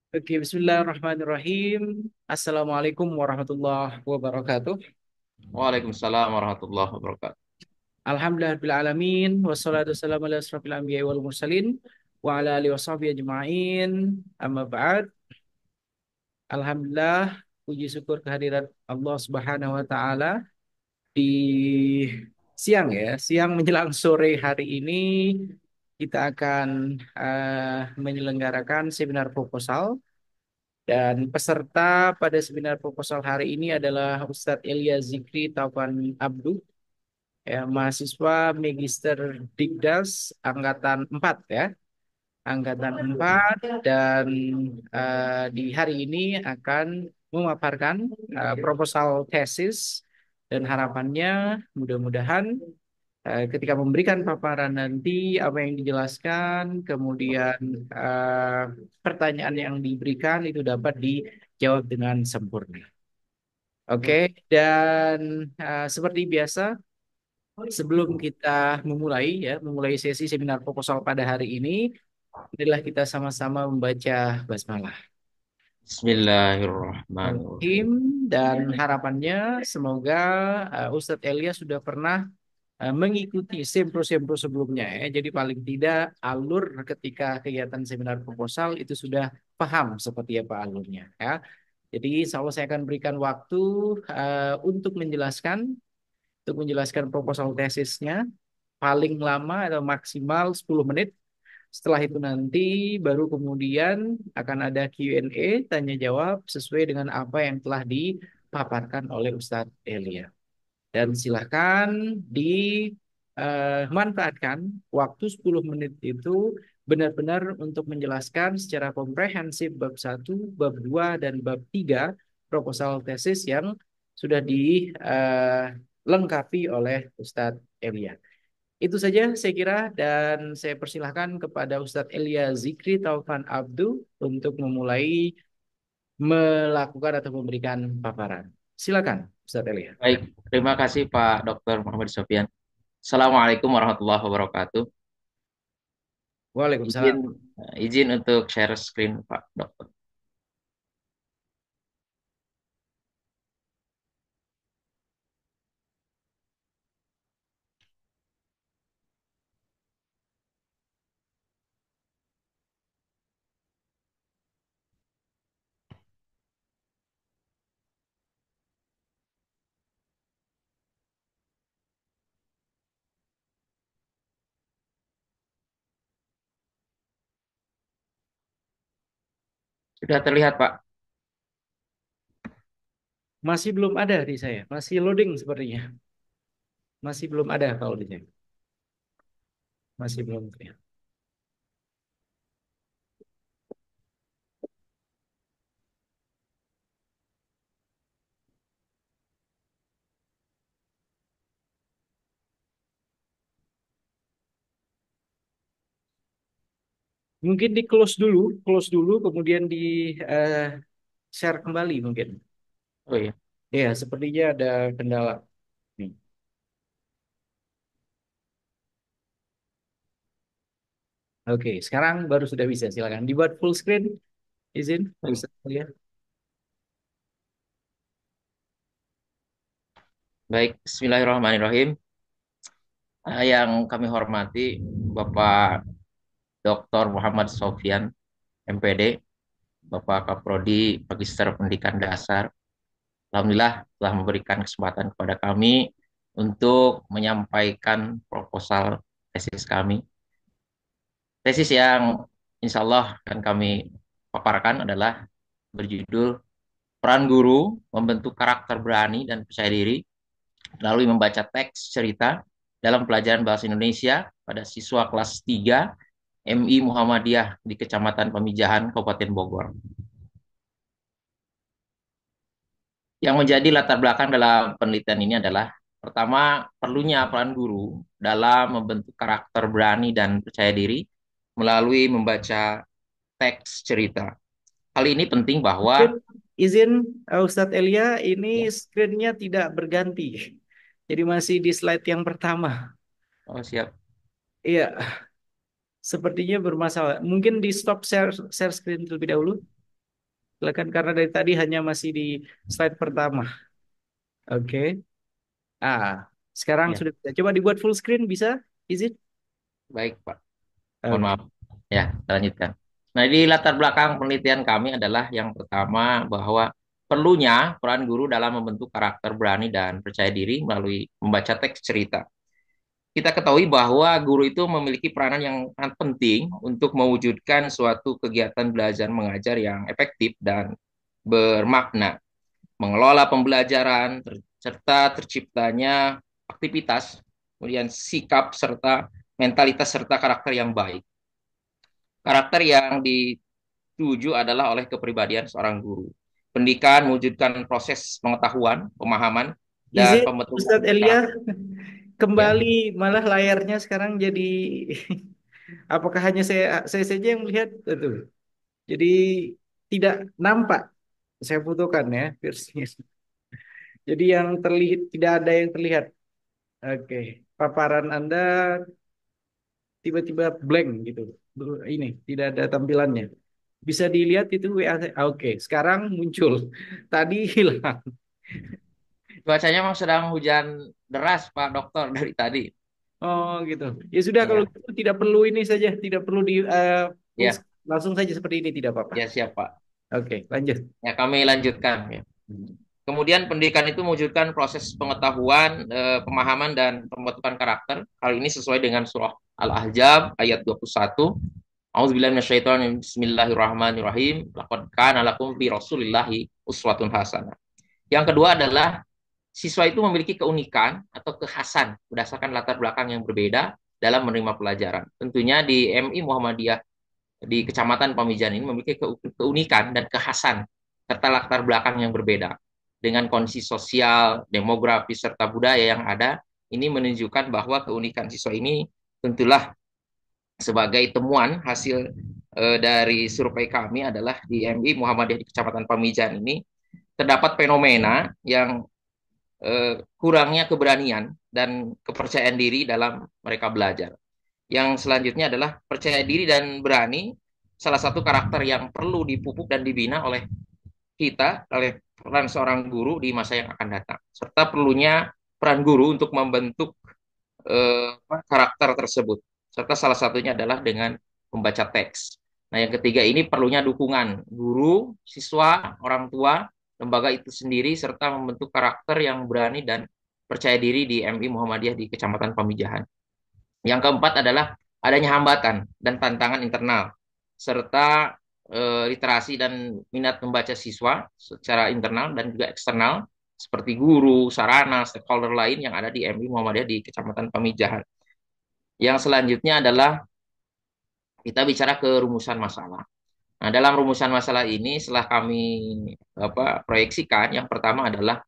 Oke, bismillahirrahmanirrahim. Assalamualaikum warahmatullahi wabarakatuh. Waalaikumsalam warahmatullahi wabarakatuh. Alhamdulillahirrahmanirrahim. Wassalatu wassalamu ala asrafil anbiya wal mursalin. Wa ala alihi washabihi ajma'in. Amma ba'd. Alhamdulillah. Puji syukur kehadirat Allah Subhanahu wa Ta'ala di siang ya, siang menjelang sore hari ini kita akan menyelenggarakan seminar proposal. Dan peserta pada seminar proposal hari ini adalah Ustadz Elia Zikri Taufan Abdu, ya, mahasiswa Magister Digdas Angkatan 4 ya, Angkatan 4 dan di hari ini akan memaparkan proposal tesis dan harapannya mudah-mudahan ketika memberikan paparan nanti apa yang dijelaskan, kemudian eh, pertanyaan yang diberikan itu dapat dijawab dengan sempurna. Oke, dan seperti biasa, sebelum kita memulai sesi seminar proposal pada hari ini, marilah kita sama-sama membaca basmalah. Bismillahirrahmanirrahim. Bismillahirrahmanirrahim. Dan harapannya semoga Ustadz Elia sudah pernah mengikuti sempro-sempro sebelumnya ya. Jadi paling tidak alur ketika kegiatan seminar proposal itu sudah paham seperti apa alurnya ya. Jadi insya Allah saya akan berikan waktu untuk menjelaskan proposal tesisnya paling lama atau maksimal 10 menit. Setelah itu nanti baru kemudian akan ada Q&A, tanya jawab sesuai dengan apa yang telah dipaparkan oleh Ustadz Elia. Dan silakan dimanfaatkan waktu 10 menit itu benar-benar untuk menjelaskan secara komprehensif bab satu, bab 2 dan bab 3 proposal tesis yang sudah dilengkapi oleh Ustadz Elia. Itu saja saya kira dan saya persilahkan kepada Ustadz Elia Zikri Taufan Abdu untuk memulai melakukan atau memberikan paparan. Silakan Ustadz Elia. Baik, terima kasih Pak Dr. Muhammad Sofyan. Assalamualaikum warahmatullahi wabarakatuh. Izin Waalaikumsalam. izin untuk share screen Pak Dokter. Sudah terlihat Pak? Masih belum ada di saya. Masih loading sepertinya. Masih belum ada kalau di saya. Masih belum terlihat. Mungkin di close dulu, kemudian di eh, share kembali mungkin. Oh iya. Ya, sepertinya ada kendala. Nih. Oke, sekarang baru sudah bisa. Silakan dibuat full screen. Izin, Baik, Ustaz lihat. baik. Bismillahirrahmanirrahim. Yang kami hormati Bapak Dr. Muhammad Sofyan, MPD, Bapak Kaprodi Magister Pendidikan Dasar. Alhamdulillah telah memberikan kesempatan kepada kami untuk menyampaikan proposal tesis kami. Tesis yang insya Allah akan kami paparkan adalah berjudul Peran Guru Membentuk Karakter Berani dan Percaya Diri melalui membaca teks cerita dalam pelajaran Bahasa Indonesia pada siswa kelas 3 MI Muhammadiyah di Kecamatan Pamijahan, Kabupaten Bogor. Yang menjadi latar belakang dalam penelitian ini adalah pertama, perlunya peran guru dalam membentuk karakter berani dan percaya diri melalui membaca teks cerita. Hal ini penting Mungkin bahwa izin Ustadz Elia, ini ya, screen-nya tidak berganti. Jadi masih di slide yang pertama. oh siap. Iya, sepertinya bermasalah. Mungkin di stop share screen terlebih dahulu. Silakan karena dari tadi hanya masih di slide pertama. Oke. Ah, sekarang Ya, sudah bisa. Coba dibuat full screen bisa? Is it? baik Pak. Mohon Oke. maaf. Ya, kita lanjutkan. Nah, di latar belakang penelitian kami adalah yang pertama bahwa perlunya peran guru dalam membentuk karakter berani dan percaya diri melalui membaca teks cerita. Kita ketahui bahwa guru itu memiliki peranan yang sangat penting untuk mewujudkan suatu kegiatan belajar mengajar yang efektif dan bermakna, mengelola pembelajaran, serta terciptanya aktivitas, kemudian sikap serta mentalitas serta karakter yang baik. Karakter yang dituju adalah oleh kepribadian seorang guru. Pendidikan mewujudkan proses pengetahuan, pemahaman, Is dan it, pembentukan Ustadz Elia? karakter. Ya, Kembali malah layarnya sekarang jadi apakah hanya saya saja yang melihat itu? Jadi tidak nampak. Saya fotokan ya versinya. Jadi yang terlihat tidak ada yang terlihat. Oke, paparan Anda tiba-tiba blank gitu. Ini tidak ada tampilannya. Bisa dilihat itu WA. Oke, sekarang muncul. Tadi hilang. cuacanya memang sedang hujan deras, Pak Dokter, dari tadi. Oh gitu. Ya sudah kalau Ya, gitu tidak perlu ini saja, tidak perlu di full ya, langsung saja seperti ini tidak apa-apa. ya siap, Pak. Oke, lanjut. Ya, kami lanjutkan. Ya. Kemudian pendidikan itu mewujudkan proses pengetahuan, pemahaman, dan pembentukan karakter. Hal ini sesuai dengan surah Al-Ahzab ayat 21. A'udzubillahi minasyaitonir Bismillahirrahmanirrahim. Laqad kana lakum fi Rasulillahi uswatun hasanah. Yang kedua adalah siswa itu memiliki keunikan atau kekhasan berdasarkan latar belakang yang berbeda dalam menerima pelajaran. Tentunya di MI Muhammadiyah di Kecamatan Pamijahan ini memiliki keunikan dan kekhasan serta latar belakang yang berbeda. Dengan kondisi sosial, demografis, serta budaya yang ada, ini menunjukkan bahwa keunikan siswa ini tentulah sebagai temuan hasil dari survei kami adalah di MI Muhammadiyah di Kecamatan Pamijahan ini terdapat fenomena yang kurangnya keberanian dan kepercayaan diri dalam mereka belajar. Yang selanjutnya adalah percaya diri dan berani, salah satu karakter yang perlu dipupuk dan dibina oleh kita, oleh peran seorang guru di masa yang akan datang. Serta perlunya peran guru untuk membentuk karakter tersebut. Serta salah satunya adalah dengan membaca teks. Nah, yang ketiga ini perlunya dukungan guru, siswa, orang tua, lembaga itu sendiri, serta membentuk karakter yang berani dan percaya diri di MI Muhammadiyah di Kecamatan Pamijahan. Yang keempat adalah adanya hambatan dan tantangan internal, serta literasi dan minat membaca siswa secara internal dan juga eksternal, seperti guru, sarana, stakeholder lain yang ada di MI Muhammadiyah di Kecamatan Pamijahan. Yang selanjutnya adalah kita bicara ke rumusan masalah. Nah, dalam rumusan masalah ini setelah kami proyeksikan, yang pertama adalah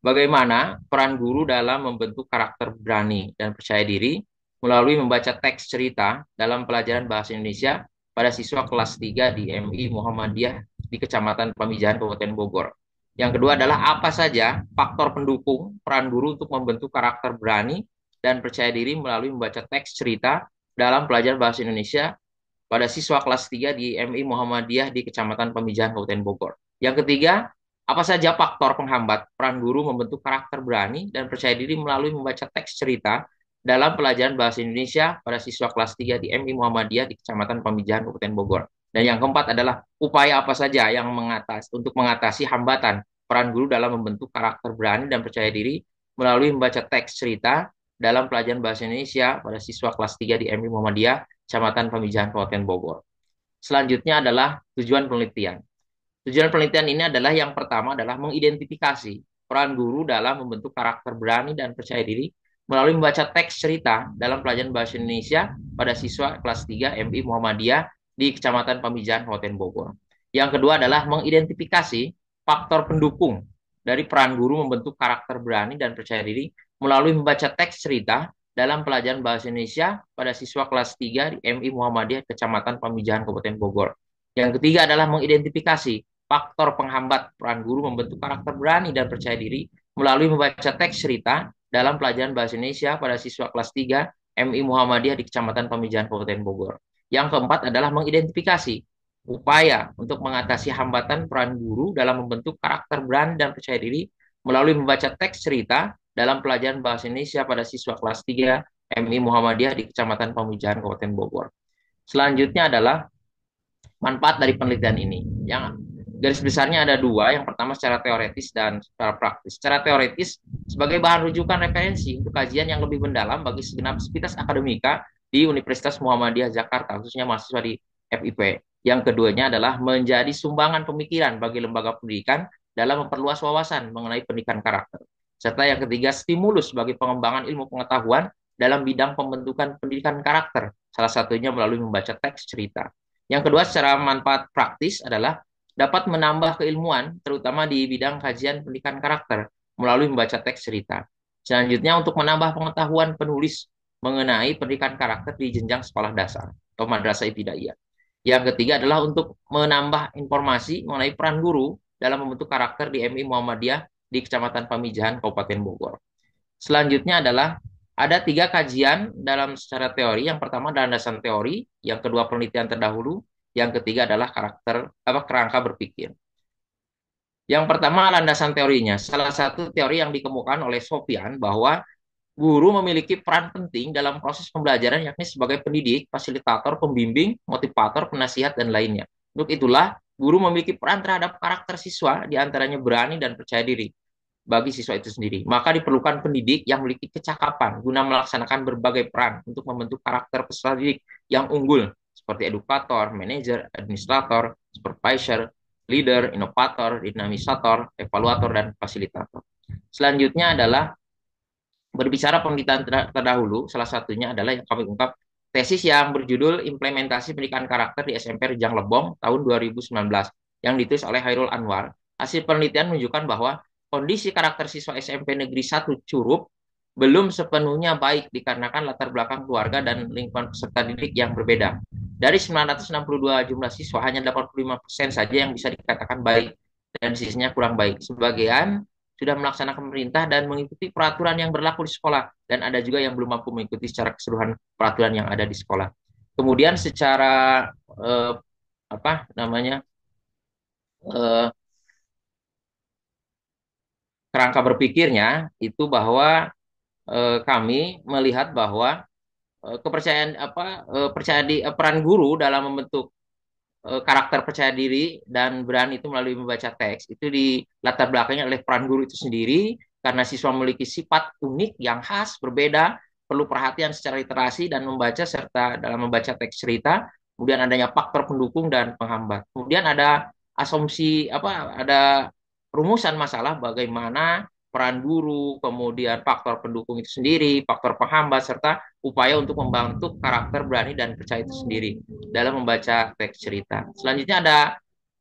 bagaimana peran guru dalam membentuk karakter berani dan percaya diri melalui membaca teks cerita dalam pelajaran bahasa Indonesia pada siswa kelas 3 di MI Muhammadiyah di Kecamatan Pamijahan, Kabupaten Bogor. Yang kedua adalah apa saja faktor pendukung peran guru untuk membentuk karakter berani dan percaya diri melalui membaca teks cerita dalam pelajaran bahasa Indonesia pada siswa kelas 3 di MI Muhammadiyah di Kecamatan Pamijahan, Kabupaten Bogor. Yang ketiga, apa saja faktor penghambat peran guru membentuk karakter berani dan percaya diri melalui membaca teks cerita dalam pelajaran bahasa Indonesia pada siswa kelas 3 di MI Muhammadiyah di Kecamatan Pamijahan, Kabupaten Bogor. Dan yang keempat adalah upaya apa saja yang untuk mengatasi hambatan peran guru dalam membentuk karakter berani dan percaya diri melalui membaca teks cerita dalam pelajaran bahasa Indonesia pada siswa kelas 3 di MI Muhammadiyah Kecamatan Pamijahan, Kabupaten Bogor. Selanjutnya adalah tujuan penelitian. Tujuan penelitian ini adalah yang pertama adalah mengidentifikasi peran guru dalam membentuk karakter berani dan percaya diri melalui membaca teks cerita dalam pelajaran bahasa Indonesia pada siswa kelas 3 MI Muhammadiyah di Kecamatan Pamijahan, Kabupaten Bogor. Yang kedua adalah mengidentifikasi faktor pendukung dari peran guru membentuk karakter berani dan percaya diri melalui membaca teks cerita dalam pelajaran bahasa Indonesia pada siswa kelas 3 di MI Muhammadiyah Kecamatan Pamijahan, Kabupaten Bogor. Yang ketiga adalah mengidentifikasi faktor penghambat peran guru membentuk karakter berani dan percaya diri melalui membaca teks cerita dalam pelajaran bahasa Indonesia pada siswa kelas 3 MI Muhammadiyah di Kecamatan Pamijahan, Kabupaten Bogor. Yang keempat adalah mengidentifikasi upaya untuk mengatasi hambatan peran guru dalam membentuk karakter berani dan percaya diri melalui membaca teks cerita dalam pelajaran Bahasa Indonesia pada siswa kelas 3 MI Muhammadiyah di Kecamatan Pamijahan, Kabupaten Bogor. Selanjutnya adalah manfaat dari penelitian ini. Yang garis besarnya ada dua. Yang pertama secara teoretis dan secara praktis. Secara teoretis sebagai bahan rujukan referensi untuk kajian yang lebih mendalam bagi segenap sivitas akademika di Universitas Muhammadiyah Jakarta, khususnya mahasiswa di FIP. Yang keduanya adalah menjadi sumbangan pemikiran bagi lembaga pendidikan dalam memperluas wawasan mengenai pendidikan karakter. Serta yang ketiga, stimulus bagi pengembangan ilmu pengetahuan dalam bidang pembentukan pendidikan karakter, salah satunya melalui membaca teks cerita. Yang kedua, secara manfaat praktis adalah dapat menambah keilmuan, terutama di bidang kajian pendidikan karakter, melalui membaca teks cerita. Selanjutnya, untuk menambah pengetahuan penulis mengenai pendidikan karakter di jenjang sekolah dasar atau madrasah ibtidaiyah. Yang ketiga adalah untuk menambah informasi mengenai peran guru dalam membentuk karakter di MI Muhammadiyah di Kecamatan Pamijahan, Kabupaten Bogor. Selanjutnya adalah ada tiga kajian dalam secara teori. Yang pertama adalah landasan teori, yang kedua penelitian terdahulu, yang ketiga adalah kerangka berpikir. Yang pertama landasan teorinya. Salah satu teori yang dikemukakan oleh Sofyan bahwa guru memiliki peran penting dalam proses pembelajaran yakni sebagai pendidik, fasilitator, pembimbing, motivator, penasihat, dan lainnya. Untuk itulah, guru memiliki peran terhadap karakter siswa, diantaranya berani dan percaya diri bagi siswa itu sendiri. Maka diperlukan pendidik yang memiliki kecakapan guna melaksanakan berbagai peran untuk membentuk karakter peserta didik yang unggul seperti edukator, manajer, administrator, supervisor, leader, inovator, dinamisator, evaluator, dan fasilitator. Selanjutnya adalah berbicara penelitian terdahulu, salah satunya adalah yang kami ungkap tesis yang berjudul Implementasi Pendidikan Karakter di SMP Rejang Lebong tahun 2019 yang ditulis oleh Hairul Anwar. Hasil penelitian menunjukkan bahwa kondisi karakter siswa SMP Negeri 1 Curup belum sepenuhnya baik dikarenakan latar belakang keluarga dan lingkungan peserta didik yang berbeda. Dari 962 jumlah siswa, hanya 85% saja yang bisa dikatakan baik dan sisanya kurang baik. Sebagian sudah melaksanakan pemerintah dan mengikuti peraturan yang berlaku di sekolah, dan ada juga yang belum mampu mengikuti secara keseluruhan peraturan yang ada di sekolah. Kemudian secara eh, apa namanya eh, kerangka berpikirnya itu bahwa kami melihat bahwa kepercayaan percaya di peran guru dalam membentuk karakter percaya diri dan berani itu melalui membaca teks itu di latar belakangnya oleh peran guru itu sendiri karena siswa memiliki sifat unik yang khas berbeda, perlu perhatian secara literasi dan membaca serta dalam membaca teks cerita, kemudian adanya faktor pendukung dan penghambat, kemudian ada asumsi ada rumusan masalah bagaimana peran guru, kemudian faktor pendukung itu sendiri, faktor penghambat, serta upaya untuk membentuk karakter berani dan percaya itu sendiri dalam membaca teks cerita. Selanjutnya ada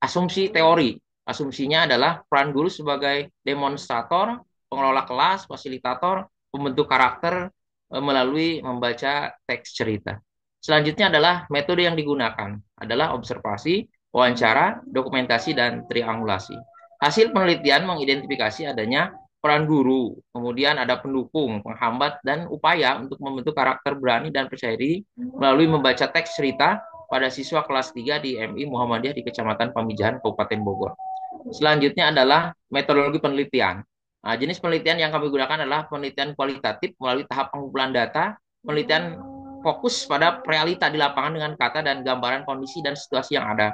asumsi teori. Asumsinya adalah peran guru sebagai demonstrator, pengelola kelas, fasilitator, pembentuk karakter melalui membaca teks cerita. Selanjutnya adalah metode yang digunakan adalah observasi, wawancara, dokumentasi, dan triangulasi. Hasil penelitian mengidentifikasi adanya peran guru, kemudian ada pendukung, penghambat, dan upaya untuk membentuk karakter berani dan percaya diri melalui membaca teks cerita pada siswa kelas 3 di MI Muhammadiyah di Kecamatan Pamijahan, Kabupaten Bogor. Selanjutnya adalah metodologi penelitian. Nah, jenis penelitian yang kami gunakan adalah penelitian kualitatif melalui tahap pengumpulan data, penelitian fokus pada realita di lapangan dengan kata dan gambaran kondisi dan situasi yang ada.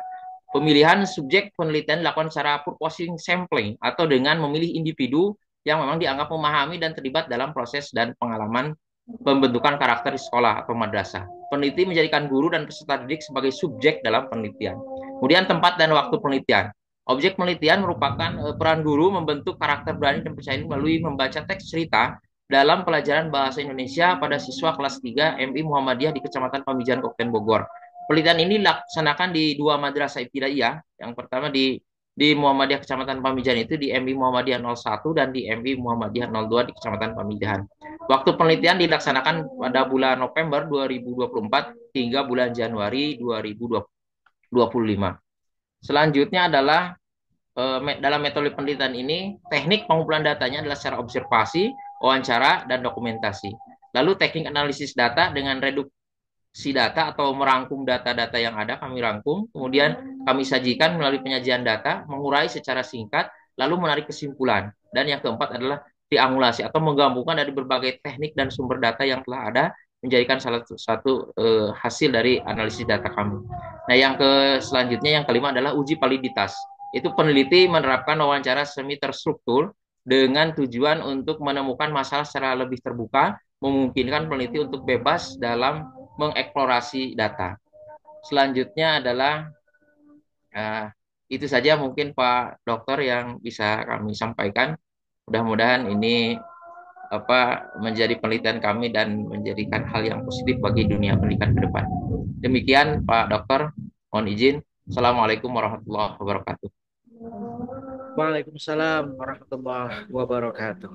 Pemilihan subjek penelitian dilakukan secara purposing sampling atau dengan memilih individu yang memang dianggap memahami dan terlibat dalam proses dan pengalaman pembentukan karakter di sekolah atau madrasah. Peneliti menjadikan guru dan peserta didik sebagai subjek dalam penelitian. Kemudian tempat dan waktu penelitian. Objek penelitian merupakan peran guru membentuk karakter berani dan percaya diri melalui membaca teks cerita dalam pelajaran bahasa Indonesia pada siswa kelas 3 MI Muhammadiyah di Kecamatan Pamijahan, Kabupaten Bogor. Penelitian ini dilaksanakan di dua madrasah ibtidaiyah. Yang pertama di Muhammadiyah Kecamatan Pamijahan itu di MI Muhammadiyah 01 dan di MI Muhammadiyah 02 di Kecamatan Pamijahan. Waktu penelitian dilaksanakan pada bulan November 2024 hingga bulan Januari 2025. Selanjutnya adalah dalam metode penelitian ini, teknik pengumpulan datanya adalah secara observasi, wawancara, dan dokumentasi. Lalu teknik analisis data dengan si data atau merangkum data-data yang ada, kami rangkum, kemudian kami sajikan melalui penyajian data, mengurai secara singkat, lalu menarik kesimpulan. Dan yang keempat adalah triangulasi atau menggabungkan dari berbagai teknik dan sumber data yang telah ada menjadikan salah satu hasil dari analisis data kami. Nah, selanjutnya yang kelima adalah uji validitas. Itu peneliti menerapkan wawancara semi terstruktur dengan tujuan untuk menemukan masalah secara lebih terbuka, memungkinkan peneliti untuk bebas dalam mengeksplorasi data. Selanjutnya adalah uh, itu saja mungkin Pak Dokter yang bisa kami sampaikan. Mudah-mudahan ini menjadi penelitian kami dan menjadikan hal yang positif bagi dunia pendidikan ke depan. Demikian Pak Dokter, mohon izin. Assalamualaikum warahmatullahi wabarakatuh. Waalaikumsalam warahmatullahi wabarakatuh.